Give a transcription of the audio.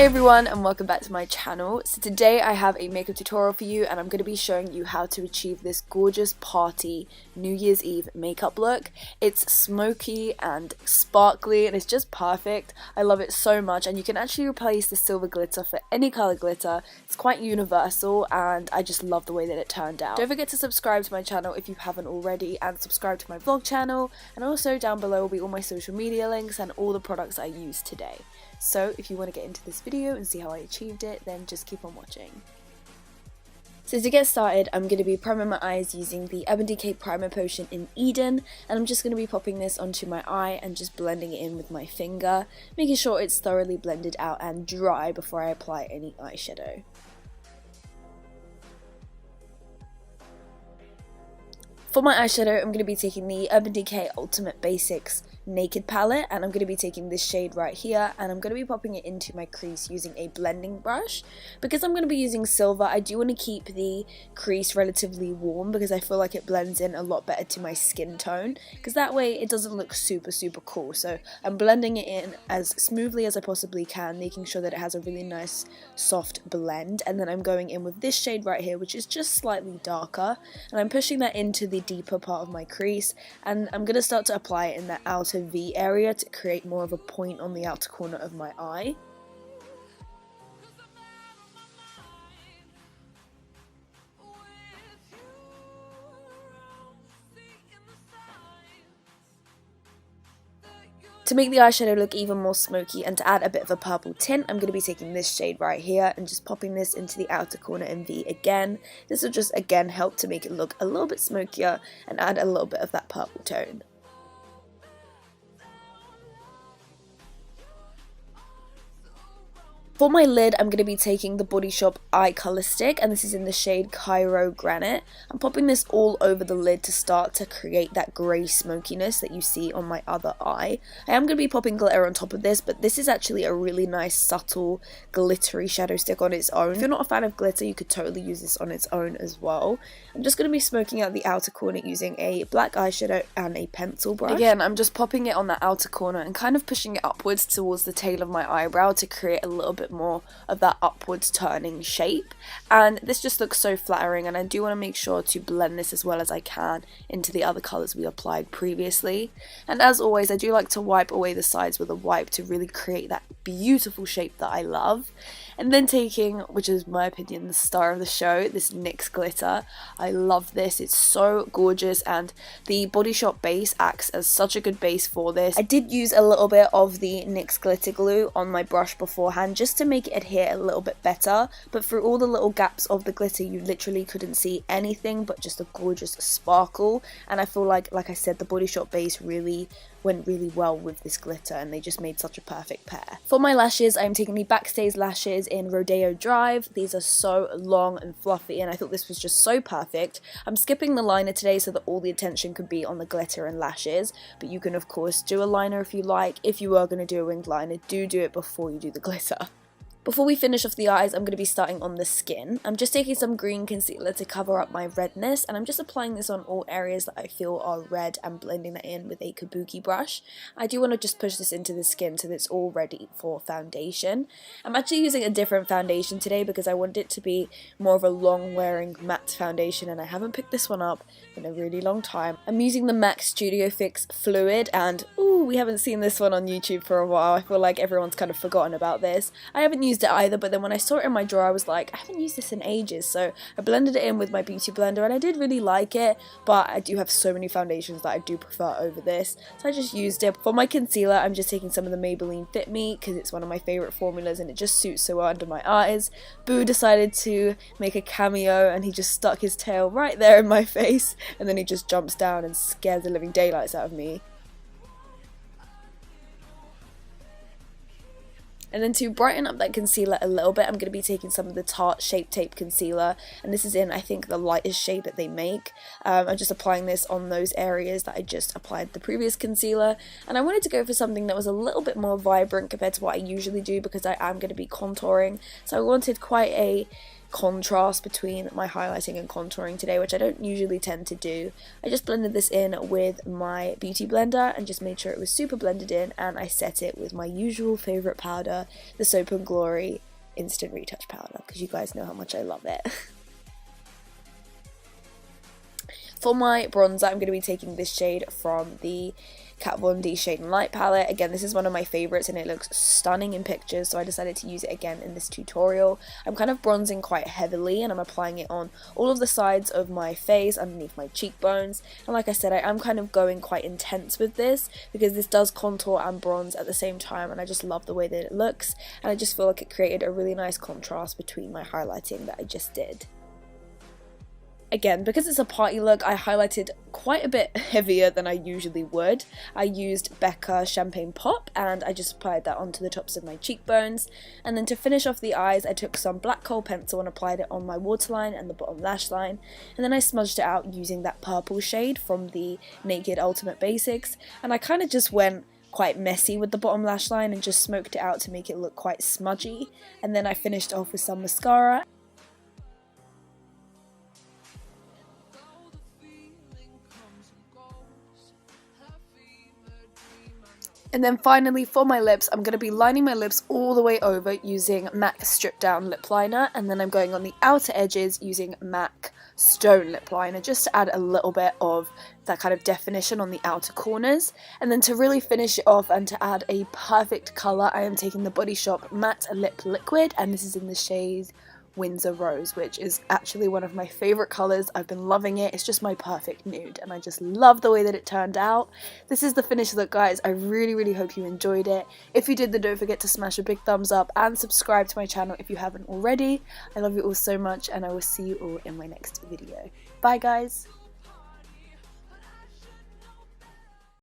Hey everyone, and welcome back to my channel. So today I have a makeup tutorial for you, and I'm going to be showing you how to achieve this gorgeous party New Year's Eve makeup look. It's smoky and sparkly and it's just perfect. I love it so much, and you can actually replace the silver glitter for any color glitter. It's quite universal and I just love the way that it turned out. Don't forget to subscribe to my channel if you haven't already, and subscribe to my vlog channel, and also down below will be all my social media links and all the products I used today. So if you want to get into this video and see how I achieved it, then just keep on watching. So to get started, I'm going to be priming my eyes using the Urban Decay Primer Potion in Eden, and I'm just going to be popping this onto my eye and just blending it in with my finger, making sure it's thoroughly blended out and dry before I apply any eyeshadow. For my eyeshadow, I'm going to be taking the Urban Decay Ultimate Basics Naked palette, and I'm going to be taking this shade right here, and I'm going to be popping it into my crease using a blending brush. Because I'm going to be using silver, I do want to keep the crease relatively warm because I feel like it blends in a lot better to my skin tone, because that way it doesn't look super cool. So I'm blending it in as smoothly as I possibly can, making sure that it has a really nice soft blend, and then I'm going in with this shade right here, which is just slightly darker, and I'm pushing that into the deeper part of my crease, and I'm going to start to apply it in that outer V area to create more of a point on the outer corner of my eye. To make the eyeshadow look even more smoky and to add a bit of a purple tint, I'm going to be taking this shade right here and just popping this into the outer corner in V again. This will just again help to make it look a little bit smokier and add a little bit of that purple tone. For my lid, I'm going to be taking the Body Shop Eye Colour Stick, and this is in the shade Cairo Granite. I'm popping this all over the lid to start to create that grey smokiness that you see on my other eye. I am going to be popping glitter on top of this, but this is actually a really nice, subtle, glittery shadow stick on its own. If you're not a fan of glitter, you could totally use this on its own as well. I'm just going to be smoking out the outer corner using a black eyeshadow and a pencil brush. Again, I'm just popping it on the outer corner and kind of pushing it upwards towards the tail of my eyebrow to create a little bit more of that upwards turning shape, and this just looks so flattering, and I do want to make sure to blend this as well as I can into the other colours we applied previously. And as always, I do like to wipe away the sides with a wipe to really create that beautiful shape that I love. And then taking, which is my opinion, the star of the show, this NYX glitter. I love this, it's so gorgeous, and the Body Shop base acts as such a good base for this. I did use a little bit of the NYX glitter glue on my brush beforehand just to make it adhere a little bit better, but through all the little gaps of the glitter you literally couldn't see anything but just a gorgeous sparkle, and I feel like I said, the Body Shop base really went really well with this glitter, and they just made such a perfect pair. For my lashes, I'm taking the Backstage lashes in Rodeo Drive. These are so long and fluffy, and I thought this was just so perfect. I'm skipping the liner today so that all the attention could be on the glitter and lashes, but you can of course do a liner if you like. If you are going to do a winged liner, do it before you do the glitter. Before we finish off the eyes, I'm going to be starting on the skin. I'm just taking some green concealer to cover up my redness, and I'm just applying this on all areas that I feel are red and blending that in with a kabuki brush. I do want to just push this into the skin so that it's all ready for foundation. I'm actually using a different foundation today because I want it to be more of a long wearing matte foundation, and I haven't picked this one up in a really long time. I'm using the MAC Studio Fix Fluid, and ooh, we haven't seen this one on YouTube for a while. I feel like everyone's kind of forgotten about this. I haven't used it either, but then when I saw it in my drawer I was like, I haven't used this in ages, so I blended it in with my beauty blender, and I did really like it, but I do have so many foundations that I do prefer over this, so I just used it. For my concealer, I'm just taking some of the Maybelline Fit Me because it's one of my favourite formulas and it just suits so well under my eyes. Boo decided to make a cameo, and he just stuck his tail right there in my face, and then he just jumps down and scares the living daylights out of me. And then to brighten up that concealer a little bit, I'm going to be taking some of the Tarte Shape Tape Concealer, and this is in, I think, the lightest shade that they make. I'm just applying this on those areas that I just applied the previous concealer, and I wanted to go for something that was a little bit more vibrant compared to what I usually do because I am going to be contouring, so I wanted quite a contrast between my highlighting and contouring today, which I don't usually tend to do. I just blended this in with my beauty blender and just made sure it was super blended in, and I set it with my usual favourite powder, the Soap & Glory Instant Retouch Powder, because you guys know how much I love it. For my bronzer, I'm going to be taking this shade from the Kat Von D Shade and Light palette. Again, this is one of my favourites and it looks stunning in pictures, so I decided to use it again in this tutorial. I'm kind of bronzing quite heavily and I'm applying it on all of the sides of my face, underneath my cheekbones. And like I said, I am kind of going quite intense with this because this does contour and bronze at the same time, and I just love the way that it looks, and I just feel like it created a really nice contrast between my highlighting that I just did. Again, because it's a party look, I highlighted quite a bit heavier than I usually would. I used Becca Champagne Pop and I just applied that onto the tops of my cheekbones. And then to finish off the eyes, I took some black kohl pencil and applied it on my waterline and the bottom lash line. And then I smudged it out using that purple shade from the Naked Ultimate Basics. And I kind of just went quite messy with the bottom lash line and just smoked it out to make it look quite smudgy. And then I finished off with some mascara. And then finally for my lips, I'm going to be lining my lips all the way over using MAC Strip Down Lip Liner, and then I'm going on the outer edges using MAC Stone Lip Liner just to add a little bit of that kind of definition on the outer corners. And then to really finish it off and to add a perfect colour, I am taking the Body Shop Matte Lip Liquid, and this is in the shade Windsor Rose, which is actually one of my favourite colours. I've been loving it. It's just my perfect nude and I just love the way that it turned out. This is the finished look, guys. I really hope you enjoyed it. If you did, then don't forget to smash a big thumbs up and subscribe to my channel if you haven't already. I love you all so much and I will see you all in my next video. Bye guys!